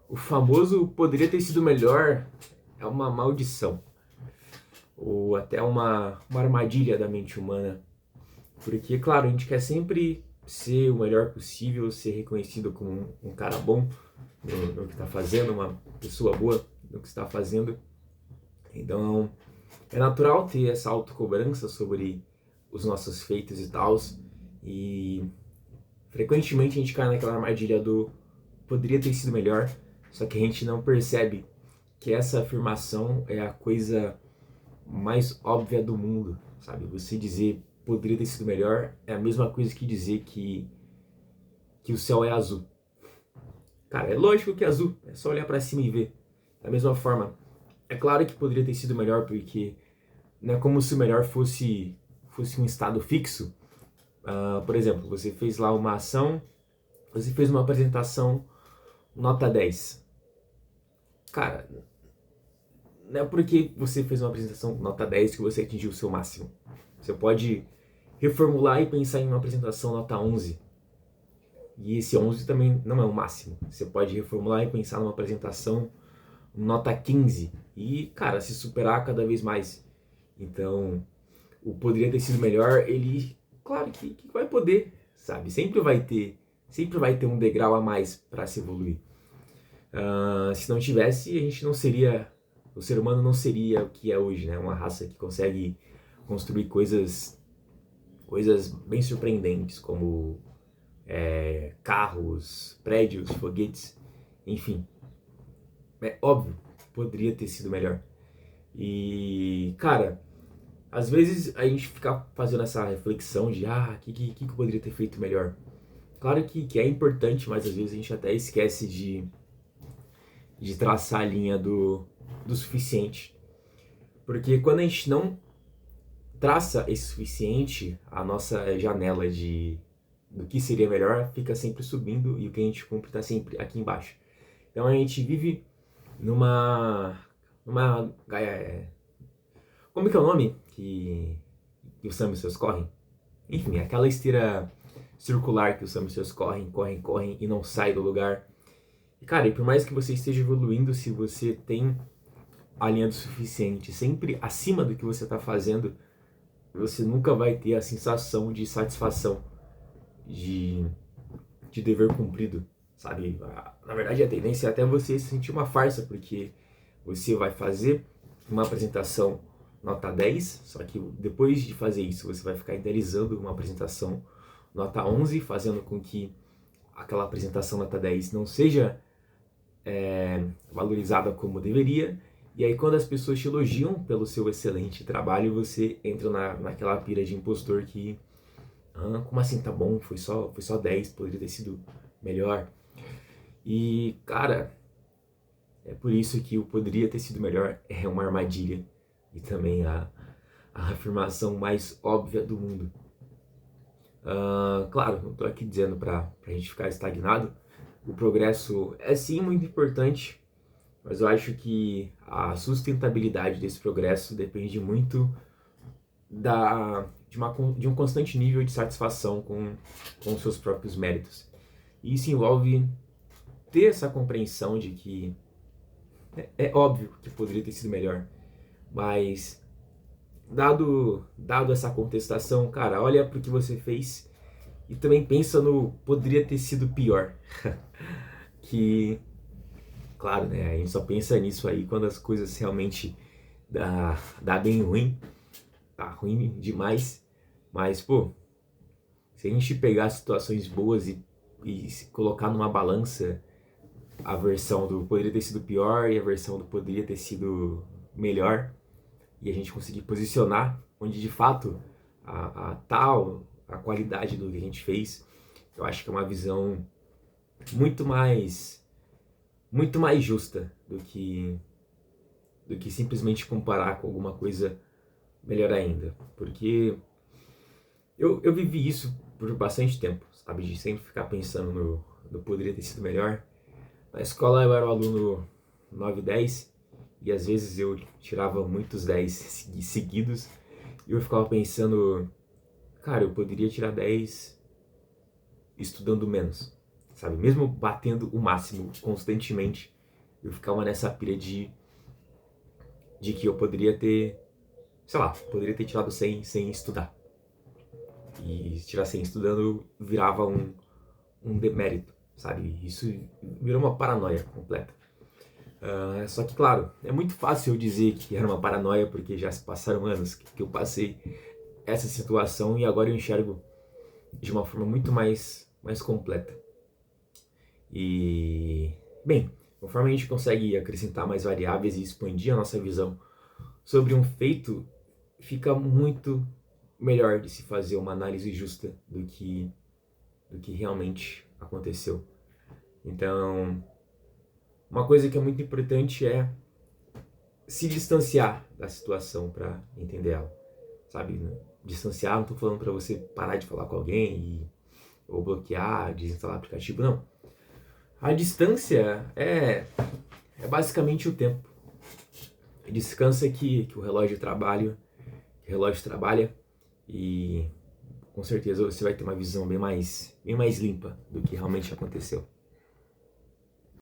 O famoso poderia ter sido melhor é uma maldição, ou até uma armadilha da mente humana. Porque, claro, a gente quer sempre ser o melhor possível, ser reconhecido como um cara bom no que está fazendo, uma pessoa boa no que está fazendo. Então, é natural ter essa autocobrança sobre os nossos feitos e tals. E frequentemente a gente cai naquela armadilha do poderia ter sido melhor, só que a gente não percebe que essa afirmação é a coisa mais óbvia do mundo, sabe? Você dizer poderia ter sido melhor é a mesma coisa que dizer que o céu é azul. Cara, é lógico que é azul, é só olhar para cima e ver. Da mesma forma, é claro que poderia ter sido melhor porque não é como se o melhor fosse um estado fixo. Por exemplo, você fez lá uma ação, você fez uma apresentação nota 10. Cara, não é porque você fez uma apresentação nota 10 que você atingiu o seu máximo. Você pode reformular e pensar em uma apresentação nota 11. E esse 11 também não é o máximo. Você pode reformular e pensar numa apresentação nota 15. E, cara, se superar cada vez mais. Então, o poderia ter sido melhor, ele, claro que vai poder, sabe? Sempre vai ter um degrau a mais para se evoluir. Se não tivesse, a gente não seria, o ser humano não seria o que é hoje, né? Uma raça que consegue construir coisas bem surpreendentes, como carros, prédios, foguetes, enfim. É óbvio, poderia ter sido melhor. E, cara, às vezes a gente fica fazendo essa reflexão de que eu poderia ter feito melhor. Claro que é importante, mas às vezes a gente até esquece de traçar a linha do suficiente. Porque quando a gente não traça esse suficiente, a nossa janela do que seria melhor fica sempre subindo e o que a gente cumpre está sempre aqui embaixo. Então a gente vive numa como que é o nome que os hamsters correm? Enfim, aquela esteira circular que os hamsters correm e não sai do lugar. E, cara, e por mais que você esteja evoluindo, se você tem a linha do suficiente sempre acima do que você está fazendo, você nunca vai ter a sensação de satisfação, de, de dever cumprido, sabe? Na verdade, a tendência é até você se sentir uma farsa, porque você vai fazer uma apresentação nota 10, só que depois de fazer isso, você vai ficar idealizando uma apresentação nota 11, fazendo com que aquela apresentação nota 10 não seja valorizada como deveria. E aí quando as pessoas te elogiam pelo seu excelente trabalho, você entra naquela pira de impostor que como assim tá bom, foi só 10, poderia ter sido melhor. E cara, é por isso que o poderia ter sido melhor é uma armadilha e também a afirmação mais óbvia do mundo. Claro, não estou aqui dizendo para a gente ficar estagnado. O progresso é sim muito importante, mas eu acho que a sustentabilidade desse progresso depende muito de um constante nível de satisfação com os seus próprios méritos. E isso envolve ter essa compreensão de que é óbvio que poderia ter sido melhor, mas dado essa contestação, cara, olha para o que você fez e também pensa no poderia ter sido pior. Que, claro, né, a gente só pensa nisso aí quando as coisas realmente dá bem ruim, tá ruim demais, mas, pô, se a gente pegar situações boas e se colocar numa balança a versão do poderia ter sido pior e a versão do poderia ter sido melhor, e a gente conseguir posicionar onde de fato a qualidade do que a gente fez, eu acho que é uma visão muito mais justa do que simplesmente comparar com alguma coisa melhor ainda, porque eu vivi isso por bastante tempo, sabe, de sempre ficar pensando no poderia ter sido melhor. Na escola eu era o aluno 9 e 10 e às vezes eu tirava muitos 10 seguidos e eu ficava pensando, cara, eu poderia tirar 10 estudando menos, sabe? Mesmo batendo o máximo constantemente, eu ficava nessa pilha de que eu poderia ter, sei lá, poderia ter tirado 100 sem estudar. E se tirar 100 estudando virava um demérito, sabe? Isso virou uma paranoia completa. Só que, claro, é muito fácil eu dizer que era uma paranoia porque já se passaram anos que eu passei essa situação e agora eu enxergo de uma forma muito mais completa. E, bem, conforme a gente consegue acrescentar mais variáveis e expandir a nossa visão sobre um feito, fica muito melhor de se fazer uma análise justa do que realmente aconteceu. Então, uma coisa que é muito importante é se distanciar da situação para entender ela, sabe? Distanciar, não estou falando para você parar de falar com alguém ou bloquear, desinstalar o aplicativo, não. A distância é basicamente o tempo. Descansa que o relógio trabalha e com certeza você vai ter uma visão bem mais limpa do que realmente aconteceu.